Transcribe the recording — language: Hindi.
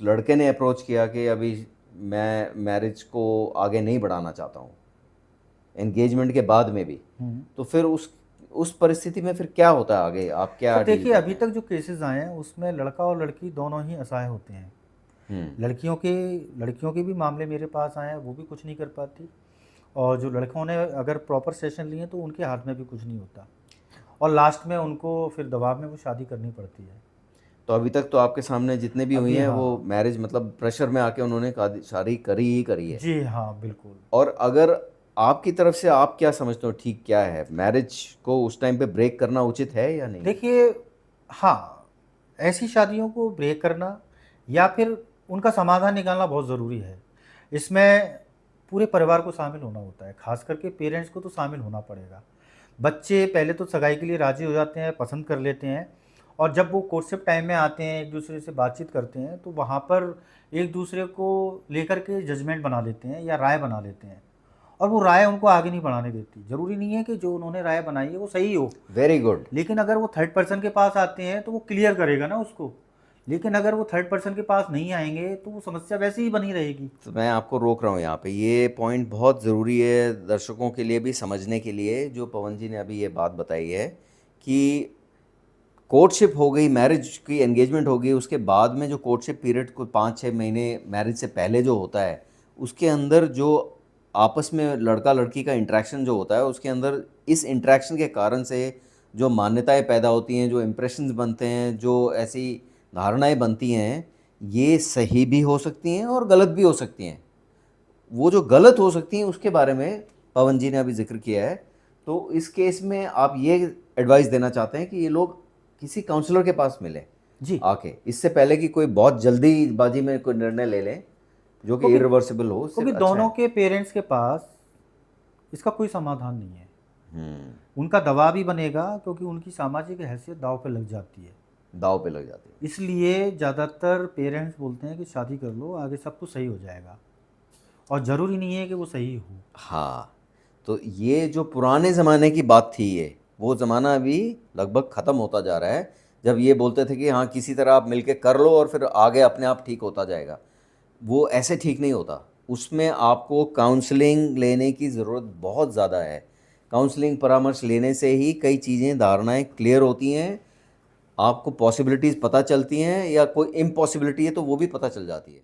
लड़के ने अप्रोच किया कि अभी मैं मैरिज को आगे नहीं बढ़ाना चाहता हूँ, एंगेजमेंट के बाद में भी, तो फिर उस परिस्थिति में फिर क्या होता है आगे, आप क्या सर डील देखिए, करते अभी हैं? तक जो केसेस आए हैं उसमें लड़का और लड़की दोनों ही असहाय होते हैं। हम्म। लड़कियों के भी मामले मेरे पास आए हैं, वो भी कुछ नहीं कर पाती। और जो लड़कों ने अगर प्रॉपर सेशन लिए तो उनके हाथ में भी कुछ नहीं होता, और लास्ट में उनको फिर दबाव में वो शादी करनी पड़ती है। तो अभी तक तो आपके सामने जितने भी हुई अभी हैं वो हाँ। मैरिज मतलब प्रेशर में आके उन्होंने शादी करी ही करी है। जी हाँ, बिल्कुल। और अगर आपकी तरफ से आप क्या समझते हो ठीक क्या है, मैरिज को उस टाइम पे ब्रेक करना उचित है या नहीं है? देखिए, हाँ, ऐसी शादियों को ब्रेक करना या फिर उनका समाधान निकालना बहुत ज़रूरी है। इसमें पूरे परिवार को शामिल होना होता है, ख़ास करके पेरेंट्स को तो शामिल होना पड़ेगा। बच्चे पहले तो सगाई के लिए राज़ी हो जाते हैं, पसंद कर लेते हैं, और जब वो कोर्टशिप टाइम में आते हैं, एक-दूसरे से बातचीत करते हैं, तो वहाँ पर एक-दूसरे को लेकर के जजमेंट बना लेते हैं या राय बना लेते हैं, और वो राय उनको आगे नहीं बढ़ाने देती। ज़रूरी नहीं है कि जो उन्होंने राय बनाई है वो सही हो, वेरी गुड। लेकिन अगर वो थर्ड पर्सन के पास आते हैं तो वो क्लियर करेगा ना उसको। लेकिन अगर वो थर्ड पर्सन के पास नहीं आएँगे तो वो समस्या वैसे ही बनी रहेगी। तो मैं आपको रोक रहा हूँ यहाँ पे, ये पॉइंट बहुत ज़रूरी है दर्शकों के लिए भी समझने के लिए, जो पवन जी ने अभी ये बात बताई है कि कोर्टशिप हो गई, मैरिज की एंगेजमेंट हो गई, उसके बाद में जो कोर्टशिप पीरियड को 5-6 महीने मैरिज से पहले जो होता है, उसके अंदर जो आपस में लड़का लड़की का इंटरेक्शन जो होता है, उसके अंदर इस इंटरेक्शन के कारण से जो मान्यताएं पैदा होती हैं, जो इम्प्रेशंस बनते हैं, जो ऐसी धारणाएं बनती हैं, ये सही भी हो सकती हैं और गलत भी हो सकती हैं। वो जो गलत हो सकती हैं उसके बारे में पवन जी ने अभी जिक्र किया है। तो इस केस में आप ये एडवाइस देना चाहते हैं कि ये लोग किसी काउंसलर के पास मिलें जी, आके, इससे पहले कि कोई बहुत जल्दीबाजी में कोई निर्णय ले लें जो कि क्योंकि इरिवर्सिबल हो, इससे क्योंकि अच्छा दोनों है। के पेरेंट्स के पास इसका कोई समाधान नहीं है। हम्म। उनका दबाव भी बनेगा क्योंकि उनकी सामाजिक हैसियत दांव पे लग जाती है। दाव पे लग जाती है। इसलिए ज़्यादातर पेरेंट्स बोलते हैं कि शादी कर लो, आगे सब कुछ सही हो जाएगा, और ज़रूरी नहीं है कि वो सही हो। हाँ, तो ये जो पुराने ज़माने की बात थी, ये वो ज़माना अभी लगभग ख़त्म होता जा रहा है, जब ये बोलते थे कि हाँ किसी तरह आप मिलके कर लो और फिर आगे अपने आप ठीक होता जाएगा। वो ऐसे ठीक नहीं होता, उसमें आपको काउंसलिंग लेने की ज़रूरत बहुत ज़्यादा है। काउंसलिंग परामर्श लेने से ही कई चीज़ें, धारणाएं क्लियर होती हैं, आपको पॉसिबिलिटीज़ पता चलती हैं, या कोई इम्पॉसिबिलिटी है तो वो भी पता चल जाती है।